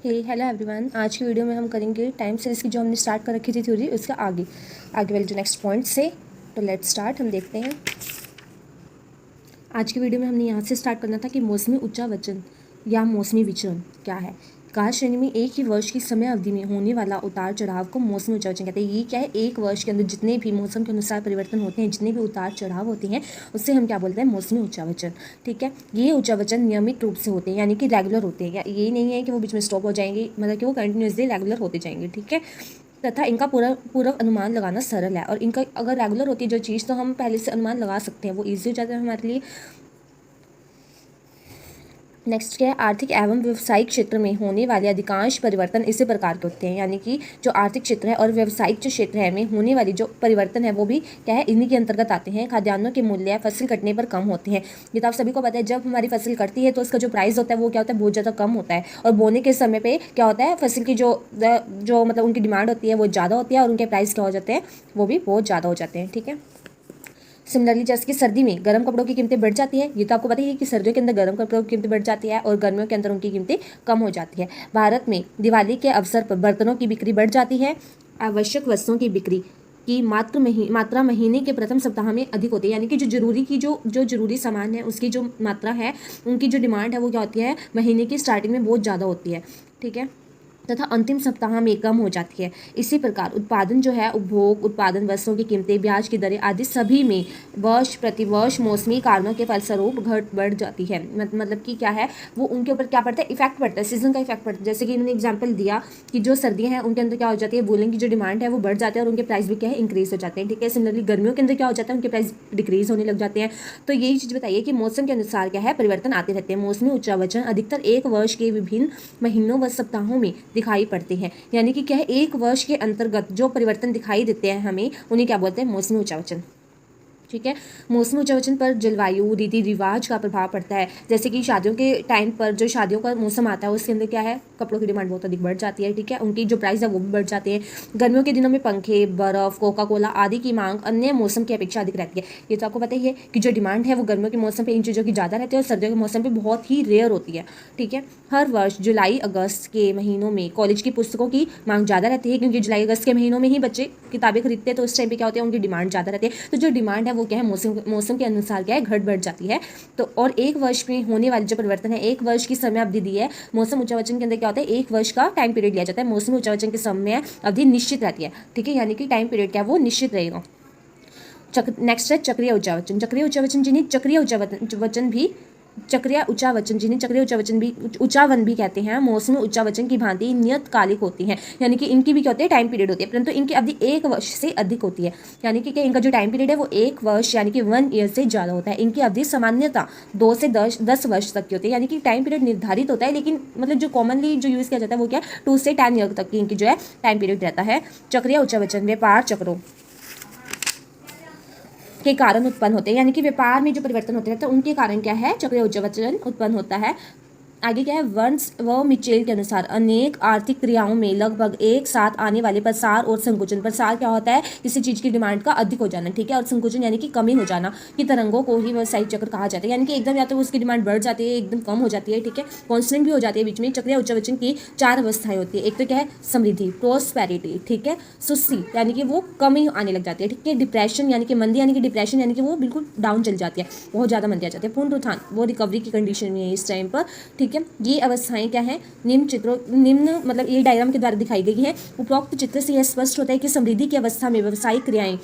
Hello everyone. आज की video में हम करेंगे टाइम सीरीज़ की जो हमने स्टार्ट कर रखी थी थ्योरी, उसका आगे वाले जो नेक्स्ट पॉइंट से। तो लेट्स स्टार्ट। हम देखते हैं आज की वीडियो में हमने यहाँ से स्टार्ट करना था कि मौसमी उच्चावचन या मौसमी विचरण क्या है। काल श्रेणी में एक ही वर्ष की समय अवधि में होने वाला उतार चढ़ाव को मौसमी उच्चावचन कहते हैं। ये क्या है, एक वर्ष के अंदर जितने भी मौसम के अनुसार परिवर्तन होते हैं, जितने भी उतार चढ़ाव होते हैं, उससे हम क्या बोलते हैं, मौसमी उच्चावचन। ठीक है, ये उच्चावचन नियमित रूप से होते हैं, यानी कि रेगुलर होते हैं। ये नहीं है कि वो बीच में स्टॉप हो जाएंगे, मतलब कि वो कंटिन्यूसली रेगुलर होते जाएंगे। ठीक है, तथा इनका पूर्व अनुमान लगाना सरल है। और इनका अगर रेगुलर होती है जो चीज़, तो हम पहले से अनुमान लगा सकते हैं, वो ईजी हो जाता है हमारे लिए। नेक्स्ट क्या है, आर्थिक एवं व्यवसायिक क्षेत्र में होने वाले अधिकांश परिवर्तन इसी प्रकार के होते हैं। यानी कि जो आर्थिक क्षेत्र है और व्यवसायिक जो क्षेत्र है में होने वाली जो परिवर्तन है वो भी क्या है, इन्हीं के अंतर्गत आते हैं। खाद्यान्नों के मूल्य फसल कटने पर कम होते हैं। ये तो आप सभी को पता है, जब हमारी फसल कटती है तो उसका जो प्राइस होता है वो क्या होता है, बहुत ज़्यादा कम होता है। और बोने के समय पे क्या होता है, फसल की जो मतलब उनकी डिमांड होती है वो ज़्यादा होती है और उनके प्राइस क्या हो जाते हैं, वो भी बहुत ज़्यादा हो जाते हैं। ठीक है, सिमिलरली जैसे कि सर्दी में गर्म कपड़ों की कीमतें बढ़ जाती है। ये तो आपको पता ही है कि सर्दियों के अंदर गर्म कपड़ों की कीमतें बढ़ जाती है और गर्मियों के अंदर उनकी कीमतें कम हो जाती है। भारत में दिवाली के अवसर पर बर्तनों की बिक्री बढ़ जाती है। आवश्यक वस्तुओं की बिक्री की मात्रा महीने के प्रथम सप्ताह में अधिक होती है। यानी कि जो जरूरी की जो जरूरी सामान है उसकी जो मात्रा है, उनकी जो डिमांड है वो क्या होती है, महीने की स्टार्टिंग में बहुत ज़्यादा होती है। ठीक है, तथा अंतिम सप्ताह में कम हो जाती है। इसी प्रकार उत्पादन जो है, उपभोग उत्पादन वस्तुओं की कीमतें, ब्याज की दरें आदि सभी में वर्ष प्रति वर्ष मौसमी कारणों के फलस्वरूप घट बढ़ जाती है। मतलब कि क्या है, वो उनके ऊपर क्या पड़ता है, इफेक्ट पड़ता है, सीजन का इफेक्ट पड़ता है। जैसे कि इन्होंने एग्जाम्पल दिया कि जो सर्दियाँ हैं उनके अंदर क्या हो जाती है, वूलन की जो डिमांड है वो बढ़ जाती है और उनके प्राइस भी क्या है, इंक्रीज हो जाते हैं। ठीक है, सिमिलरली गर्मियों के अंदर क्या हो जाता है, उनके प्राइस डिक्रीज होने लग जाते हैं। तो यही चीज़ बताइए कि मौसम के अनुसार क्या है, परिवर्तन आते रहते हैं। मौसमी उच्चावचन अधिकतर एक वर्ष के विभिन्न महीनों व सप्ताहों में दिखाई पड़ते हैं। यानी कि क्या है, एक वर्ष के अंतर्गत जो परिवर्तन दिखाई देते हैं हमें, उन्हें क्या बोलते हैं, मौसमी उच्चावचन। ठीक है, मौसमी उच्चावचन पर जलवायु रीति रिवाज का प्रभाव पड़ता है। जैसे कि शादियों के टाइम पर जो शादियों का मौसम आता है उसके अंदर क्या है, कपड़ों की डिमांड बहुत अधिक बढ़ जाती है। ठीक है, उनकी जो प्राइस है वो भी बढ़ जाते हैं। गर्मियों के दिनों में पंखे, बर्फ, कोका कोला आदि की मांग अन्य मौसम की अपेक्षा अधिक रहती है। ये तो आपको पता ही है कि जो डिमांड है वो गर्मियों के मौसम पर इन चीज़ों की ज़्यादा रहती है और सर्दियों के मौसम पर बहुत ही रेयर होती है। ठीक है, हर वर्ष जुलाई अगस्त के महीनों में कॉलेज की पुस्तकों की मांग ज़्यादा रहती है, क्योंकि जुलाई अगस्त के महीनों में ही बच्चे किताबें खरीदते हैं। तो उस टाइम पे क्या होता है, उनकी डिमांड ज़्यादा रहती है। तो जो डिमांड है वो क्या है, मौसम के अनुसार क्या है, घट बढ़ जाती है। तो और एक वर्ष में होने वाले जो परिवर्तन है, एक वर्ष की समय अवधि दी है। मौसम उच्चावचन के अंदर क्या होता है, एक वर्ष का टाइम पीरियड लिया जाता है। मौसम उच्चावचन की समय अवधि निश्चित रहती है। ठीक है, यानी कि टाइम पीरियड क्या है, वो निश्चित रहेगा। नेक्स्ट है चक्रीय उच्चावचन। चक्रीय उच्चावचन जिन्हें चक्रीय उच्चावचन भी उच्चावन भी कहते हैं, मौसमी उच्चावचन की भांति नियतकालिक होती हैं। यानी कि इनकी भी क्या होती है, टाइम पीरियड होती है, परंतु इनकी अवधि एक वर्ष से अधिक होती है। यानी कि क्या, इनका जो टाइम पीरियड है वो एक वर्ष यानी कि 1 ईयर से ज़्यादा होता है। इनकी अवधि सामान्यतः 2 से 10 वर्ष तक की होती है। यानी कि टाइम पीरियड निर्धारित होता है, लेकिन मतलब जो कॉमनली जो यूज़ किया जाता है वो क्या, 2 से 10 ईयर तक की इनकी जो है टाइम पीरियड रहता है। चक्रीय उच्चावचन व्यापार चक्रों के कारण उत्पन्न होते हैं। यानी कि व्यापार में जो परिवर्तन होते हैं तो उनके कारण क्या है, चक्रीय उच्चावचन उत्पन्न होता है। आगे क्या है, वर्न्स व मिचेल के अनुसार अनेक आर्थिक क्रियाओं में लगभग एक साथ आने वाले प्रसार और संकुचन। प्रसार क्या होता है, किसी चीज़ की डिमांड का अधिक हो जाना। ठीक है, और संकुचन यानी कि कमी हो जाना, कि तरंगों को ही व्यावसायिक चक्र कहा जाता है। यानी कि एकदम या तो उसकी डिमांड बढ़ जाती है, एकदम कम हो जाती है। ठीक है, कॉन्स्टेंट भी हो जाती है बीच में। चक्रीय उच्चावचन की 4 अवस्थाएं होती है। एक तो क्या है, समृद्धि, प्रोस्पेरिटी। ठीक है, सुस्ती यानी कि वो कमी आने लग जाती है। ठीक है, डिप्रेशन यानी कि मंदी, यानी कि डिप्रेशन यानी कि वो बिल्कुल डाउन चल जाती है, बहुत ज़्यादा मंदी आ जाती है। पुनरुत्थान, वो रिकवरी की कंडीशन में है इस टाइम पर। ठीक है, ये अवस्थाएं क्या है, निम्न मतलब ये डायग्राम के द्वारा दिखाई गई है। उपरोक्त चित्र से यह स्पष्ट होता है कि समृद्धि की अवस्था में व्यवसायिक क्रियाएं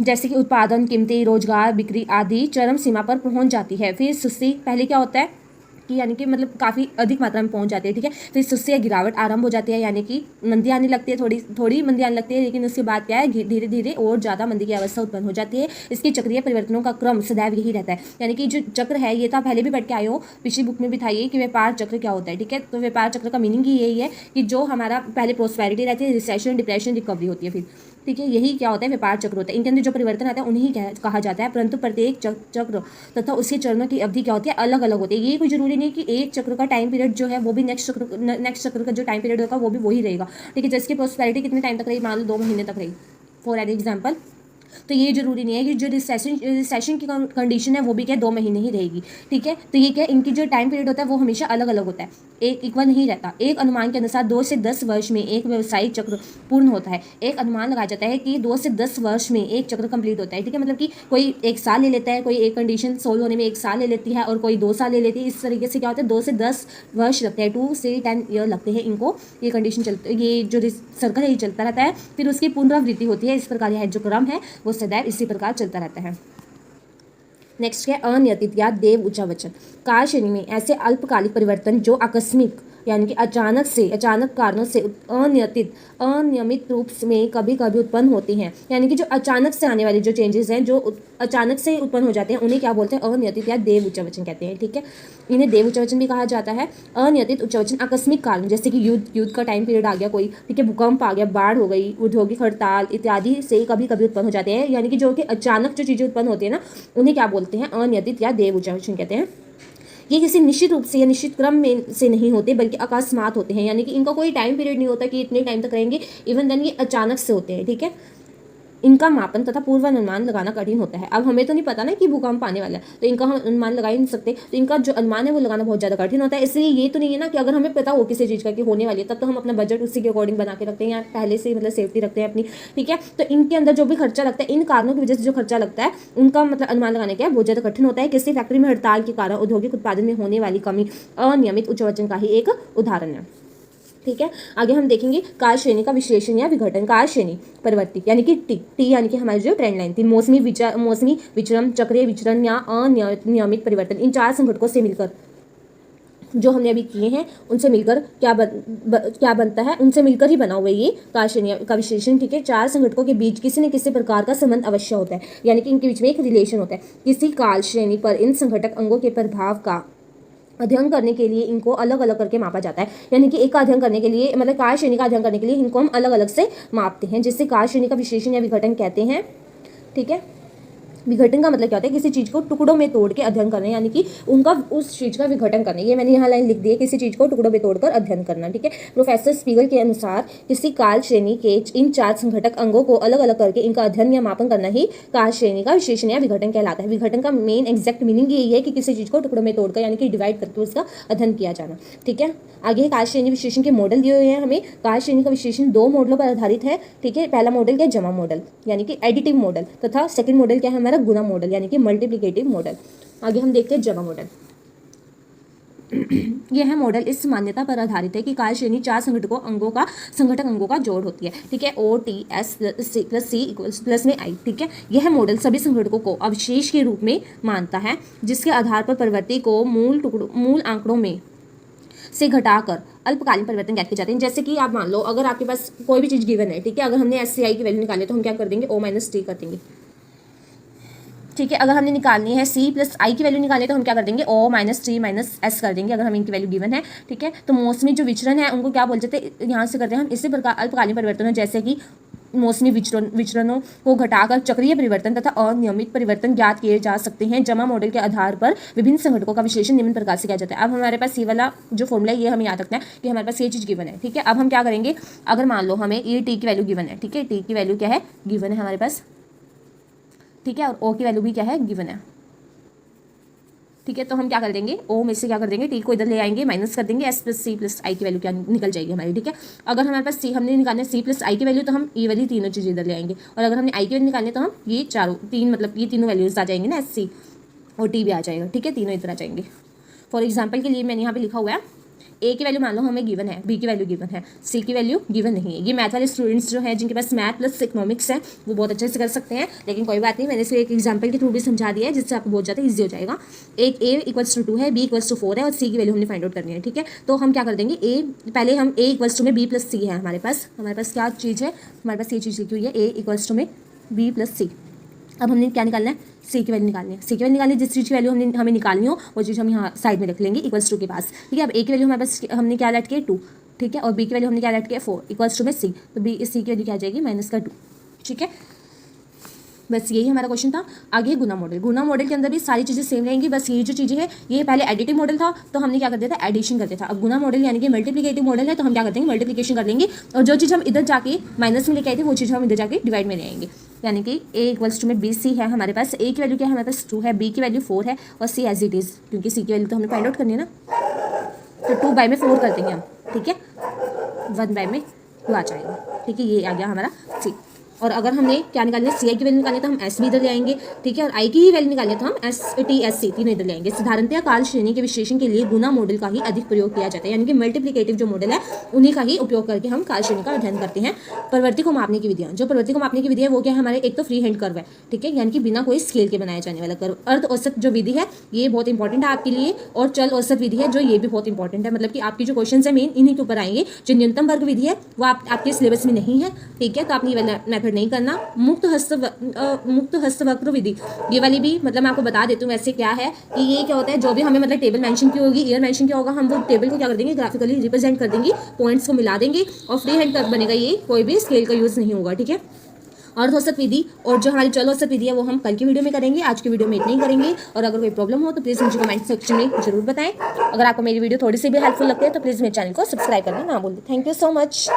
जैसे कि उत्पादन, कीमतें, रोजगार, बिक्री आदि चरम सीमा पर पहुंच जाती है। फिर सुस्ती, पहले क्या होता है कि यानी कि मतलब काफ़ी अधिक मात्रा में पहुंच जाती है। ठीक है, फिर सुस्ती या गिरावट आरंभ हो जाती है, यानी कि मंदी आने लगती है, थोड़ी मंदी आने लगती है, लेकिन उसके बाद क्या है, धीरे धीरे और ज़्यादा मंदी की अवस्था उत्पन्न हो जाती है। इसके चक्रीय परिवर्तनों का क्रम सदैव यही रहता है। यानी कि जो चक्र है, ये तो आप पहले भी पढ़ के आए हो, पिछली बुक में भी था ये, कि व्यापार चक्र क्या होता है। ठीक है, तो व्यापार चक्र का मीनिंग ही यही है कि जो हमारा पहले प्रोस्पेरिटी रहती है, रिसेशन, डिप्रेशन, रिकवरी होती है फिर। ठीक है, यही क्या होता है, व्यापार चक्र होता है। इनके अंदर जो परिवर्तन आता है उन्हीं कहा जाता है, परंतु प्रत्येक चक्र तथा उसके चरणों की अवधि क्या होती है, अलग अलग होती है। ये कोई जरूरी नहीं कि एक चक्र का टाइम पीरियड जो है वो भी नेक्स्ट चक्र का जो टाइम पीरियड होगा वो भी वही रहेगा। ठीक है, जैसे कि प्रोस्पेरिटी कितने टाइम तक रही, मान लो 2 महीने तक रही फॉर एन एग्जाम्पल। तो ये जरूरी नहीं है कि जो रिसेशन की कंडीशन है वो भी क्या 2 महीने ही रहेगी। ठीक है, तो ये क्या, इनकी जो टाइम पीरियड होता है वो हमेशा अलग अलग होता है। एक इक्वल नहीं रहता। एक अनुमान के अनुसार 2 से 10 वर्ष में एक व्यवसायिक चक्र पूर्ण होता है। एक अनुमान लगाया जाता है कि 2 से 10 वर्ष में एक चक्र कंप्लीट होता है, ठीक है। मतलब कि कोई 1 साल ले लेता है, कोई एक कंडीशन सोल्व होने में 1 साल ले लेती है और कोई 2 साल ले लेती है। इस तरीके से क्या होता है 2 से 10 वर्ष लगते हैं, 2 से 10 ईयर लगते हैं इनको। ये कंडीशन चलती, ये जो सर्कल है ये चलता रहता है, फिर उसकी पुनरावृत्ति होती है। इस प्रकार यह जो क्रम है वो सदैव इसी प्रकार चलता रहता है। नेक्स्ट है अनियतित या देव उच्चावचन। काल श्रेणी में ऐसे अल्पकालिक परिवर्तन जो आकस्मिक यानी कि अचानक कारणों से अनियमित रूप में कभी कभी उत्पन्न होती हैं। यानी कि जो अचानक से आने वाली जो चेंजेस हैं, जो अचानक से उत्पन्न हो जाते हैं, उन्हें क्या बोलते हैं? अनियतित या देव उच्चावचन कहते हैं, ठीक है। इन्हें देव उच्चावचन भी कहा जाता है। अनियतित उच्चावचन आकस्मिक कारण, जैसे कि युद्ध का टाइम पीरियड आ गया कोई, ठीक है, भूकंप आ गया, बाढ़ हो गई, औद्योगिक हड़ताल इत्यादि से कभी कभी उत्पन्न हो जाते हैं। यानी कि जो कि अचानक जो चीज़ें उत्पन्न होती है ना, उन्हें क्या बोलते हैं? अनियतित या देव उच्चावचन कहते हैं। ये किसी निश्चित रूप से या निश्चित क्रम में से नहीं होते, बल्कि अकस्मात होते हैं। यानी कि इनका कोई टाइम पीरियड नहीं होता कि इतने टाइम तक रहेंगे, इवन देन ये अचानक से होते हैं, ठीक है। इनका मापन तथा पूर्वानुमान लगाना कठिन होता है। अब हमें तो नहीं पता ना कि भूकंप आने वाला है, तो इनका हम अनुमान लगा ही नहीं सकते। तो इनका जो अनुमान है वो लगाना बहुत ज़्यादा कठिन होता है। इसलिए ये तो नहीं है ना कि अगर हमें पता हो किसी चीज़ का कि होने वाली है, तब तो हम अपना बजट उसी के अकॉर्डिंग बना के रखते हैं या पहले से मतलब सेफ्टी रखते हैं अपनी, ठीक है। तो इनके अंदर जो भी खर्चा लगता है, इन कारणों की वजह से जो खर्चा लगता है, उनका मतलब अनुमान लगाने का बहुत ज़्यादा कठिन होता है। किसी फैक्ट्री में हड़ताल के कारण औद्योगिक उत्पादन में होने वाली कमी अनियमित उच्चावचन का ही एक उदाहरण है, ठीक है। आगे हम देखेंगे काल श्रेणी का विश्लेषण या विघटन। काल श्रेणी परिवर्ती यानी कि टी यानी कि हमारी जो ट्रेंड लाइन थी, मौसमी विचरण, चक्रीय विचरण या अनियमित परिवर्तन, इन 4 संघटकों से मिलकर जो हमने अभी किए हैं उनसे मिलकर क्या बनता है, उनसे मिलकर ही बना हुआ है ये काल श्रेणी का विश्लेषण, ठीक है। 4 संघटकों के बीच किसी न किसी प्रकार का संबंध अवश्य होता है, यानी कि इनके बीच में एक रिलेशन होता है। किसी काल श्रेणी पर इन संघटक अंगों के प्रभाव का अध्ययन करने के लिए इनको अलग अलग करके मापा जाता है। यानी कि एक का अध्ययन करने के लिए, मतलब काल श्रेणी का अध्ययन करने के लिए इनको हम अलग अलग से मापते हैं, जिससे काल श्रेणी का विश्लेषण या विघटन कहते हैं, ठीक है। विघटन का मतलब क्या होता है? किसी चीज़ को टुकड़ों में तोड़ के अध्ययन करना, यानी कि उनका उस चीज़ का विघटन करना। ये मैंने यहाँ लाइन लिख दी है, किसी चीज़ को टुकड़ों में तोड़कर अध्ययन करना, ठीक है। प्रोफेसर स्पीगल के अनुसार किसी काल श्रेणी के इन 4 संघटक अंगों को अलग अलग करके इनका अध्ययन या मापन करना ही काल श्रेणी का विश्लेषण या विघटन कहलाता है। विघटन का मेन एग्जैक्ट मीनिंग यही है कि किसी चीज़ को टुकड़ों में तोड़कर यानी कि डिवाइड करके उसका अध्ययन किया जाना, ठीक है। आगे काल श्रेणी विश्लेषण के मॉडल दिए हुए हैं हमें। काल श्रेणी का विश्लेषण 2 मॉडलों पर आधारित है, ठीक है। पहला मॉडल क्या है? जमा मॉडल यानी कि एडिटिव मॉडल, तथा सेकंड मॉडल क्या है हमारा? गुणा मॉडल यानी कि मल्टीप्लिकेटिव मॉडल। आगे हम देखते हैं जमा मॉडल। यह मॉडल इस मान्यता पर आधारित है कि काल श्रेणी 4 संघटक अंगों का जोड़ होती है, ठीक है। O T S plus C plus में I, ठीक है। यह मॉडल सभी संघटकों को अवशेष के रूप में मानता है, जिसके आधार पर परिवर्ती को मूल आंकड़ों में से घटाकर अल्पकालीन परिवर्तन ज्ञात किए जाते हैं। जैसे कि आप मान लो अगर आपके पास कोई भी चीज़ गिवन है, ठीक है, अगर हमने SCI की वैल्यू निकाली तो हम क्या कर देंगे? O माइनस T कर देंगे, ठीक है। अगर हमने निकालनी है C प्लस I की वैल्यू निकालनी है तो हम क्या कर देंगे? O minus T minus S कर देंगे, अगर हमें इनकी वैल्यू गिवन है, ठीक है। तो मौसमी जो विचरण है उनको क्या बोल जाते हैं? यहाँ से करते हैं हम इसी प्रकार अल्पकालीन परिवर्तन, जैसे कि मौसमी विचरणों को घटाकर चक्रीय परिवर्तन तथा अनियमित परिवर्तन ज्ञात किए जा सकते हैं। जमा मॉडल के आधार पर विभिन्न संघटकों का विश्लेषण निम्न प्रकार से किया जाता है। अब हमारे पास ये वाला जो फॉर्मूला है ये हमें याद रखना है कि हमारे पास ये चीज़ गिवन है, ठीक है। अब हम क्या करेंगे? अगर मान लो हमें ये टी की वैल्यू गिवन है, ठीक है, टी की वैल्यू क्या है? गिवन है हमारे पास, ठीक है, और ओ की वैल्यू भी क्या है? गिवन है, ठीक है। तो हम क्या कर देंगे? ओ में से क्या कर देंगे? टी को इधर ले आएंगे, माइनस कर देंगे, एस प्लस सी प्लस आई की वैल्यू क्या निकल जाएगी हमारी, ठीक है। अगर हमारे पास सी हमने निकालना है सी प्लस आई की वैल्यू, तो हम ये वाली तीनों चीज़ें इधर ले आएंगे, और अगर हमने आई की वैल्यू निकालनी है तो हम ये मतलब ये तीनों वैल्यूज आ जाएंगे ना, एस सी और टी भी आ जाएगा, ठीक है, तीनों इधर आ जाएंगे। फॉर एग्जाम्पल के लिए मैंने यहाँ पे लिखा हुआ है ए की वैल्यू मान लो हमें गिवन है, बी की वैल्यू गिवन है, सी की वैल्यू गिवन नहीं है। ये मैथ वाले स्टूडेंट्स जो हैं जिनके पास मैथ प्लस इकोनॉमिक्स है वो बहुत अच्छे से कर सकते हैं, लेकिन कोई बात नहीं, मैंने इसे एक एग्जांपल के थ्रू भी समझा दिया है जिससे आपको बहुत ज़्यादा ईजी हो जाएगा। एक ए इक्वल्स टू 2 है, बी इक्वल्स टू 4 है और सी की वैल्यू हमने फाइंड आउट करनी है, ठीक है। तो हम क्या कर देंगे? पहले हम ए इक्वल्स टू में बी प्लस सी है हमारे पास क्या चीज़ है? हमारे पास ये चीज़ लिखी हुई है ए इक्वल्स टू में बी प्लस सी। अब हमने क्या निकालना है? सी की वैल्यू निकालनी है। सी की वैल्यू निकालनी है, जिस चीज़ की वैल्यू हमें निकालनी हो वो चीज़ हम यहाँ साइड में रख लेंगे इक्वल्स टू के पास, ठीक है। अब ए की वैल्यू हमारे पास हमने क्या ऐड किया? 2, ठीक है, और बी की वैल्यू हमने क्या ऐड किया? 4 इक्वल्स टू में सी, तो सी की वैल्यू क्या आ जाएगी? -2, ठीक है। बस यही हमारा क्वेश्चन था। आगे गुना मॉडल। गुना मॉडल के अंदर भी सारी चीज़ें सेम रहेंगी, बस ये जो चीज़ें हैं ये पहले एडिटिव मॉडल था तो हमने क्या कर दिया था? एडिशन कर दिया था। अब गुना मॉडल यानी कि मल्टीप्लिकेटिव मॉडल है तो हम क्या करते हैं? मल्टीप्लिकेशन कर लेंगे, और जो चीज़ हम इधर जाके माइनस में लेके आए थे वो चीज़ हम इधर जाके डिवाइड में ले आएंगे। यानी कि ए इक्वल्स टू में बी सी है हमारे पास, ए की वैल्यू क्या है हमारे पास? 2 है, बी की वैल्यू 4 है और सी एज इट इज़, क्योंकि सी की वैल्यू तो हमने फाइंड आउट करनी है ना। तो 2 बाई में 4 कर देंगे हम, ठीक है, 1 बाई में 2 आ जाएगा, ठीक है, ये आ गया हमारा सी। और अगर हमने क्या निकालना है, सी आई की वैल्यू निकालनी है तो हम एस भी इधर ले आएंगे, ठीक है, और आई की ही वैल्यू निकालनी है तो हम एस टी एस सी तीनों इधर ले आएंगे। साधारणतया काल श्रेणी के विश्लेषण के लिए गुना मॉडल का ही अधिक प्रयोग किया जाता है, यानी कि मल्टीप्लिकेटिव जो मॉडल है उन्हीं का ही उपयोग करके हम काल श्रेणी का अध्ययन करते हैं। प्रवृत्ति को मापने की विधियां, जो प्रवृत्ति को मापने की विधि है वो क्या है हमारे, एक तो फ्री हैंड कर्व है, ठीक है, यानी कि बिना कोई स्केल के बनाया जाने वाला कर्व। अर्ध औसत जो विधि है ये बहुत इंपॉर्टेंट है आपके लिए, और चल औसत विधि है जो ये भी बहुत इंपॉर्टेंट है, मतलब कि आपकी जो क्वेश्चन है मेन इन्हीं के ऊपर आएंगे। जो न्यूनतम वर्ग विधि है वो आपके सिलेबस में नहीं है, ठीक है, तो आपने ये वाला मेथड नहीं करना। मुक्त हस्त वक्र विधि, ये वाली भी मतलब मैं आपको बता देती हूँ वैसे क्या है कि ये क्या होता है, जो भी हमें मतलब टेबल मेंशन की होगी, ईयर मेंशन किया होगा, हम वो टेबल को क्या कर देंगे, ग्राफिकली रिप्रेजेंट कर देंगे, पॉइंट्स को मिला देंगे और फ्री हैंड कर्व बनेगा, ये कोई भी स्केल का यूज नहीं होगा, ठीक है। अर्ध औसत विधि और जो हमारी चल औसत विधि है वो हम कल की वीडियो में करेंगे, आज की वीडियो में इतना ही करेंगे। और अगर कोई प्रॉब्लम हो तो प्लीज़ मुझे कमेंट सेक्शन में जरूर बताएं। अगर आपको मेरी वीडियो थोड़ी सी भी हेल्पफुल लगती है तो प्लीज़ मेरे चैनल को सब्सक्राइब करना ना भूलें। Thank you so much.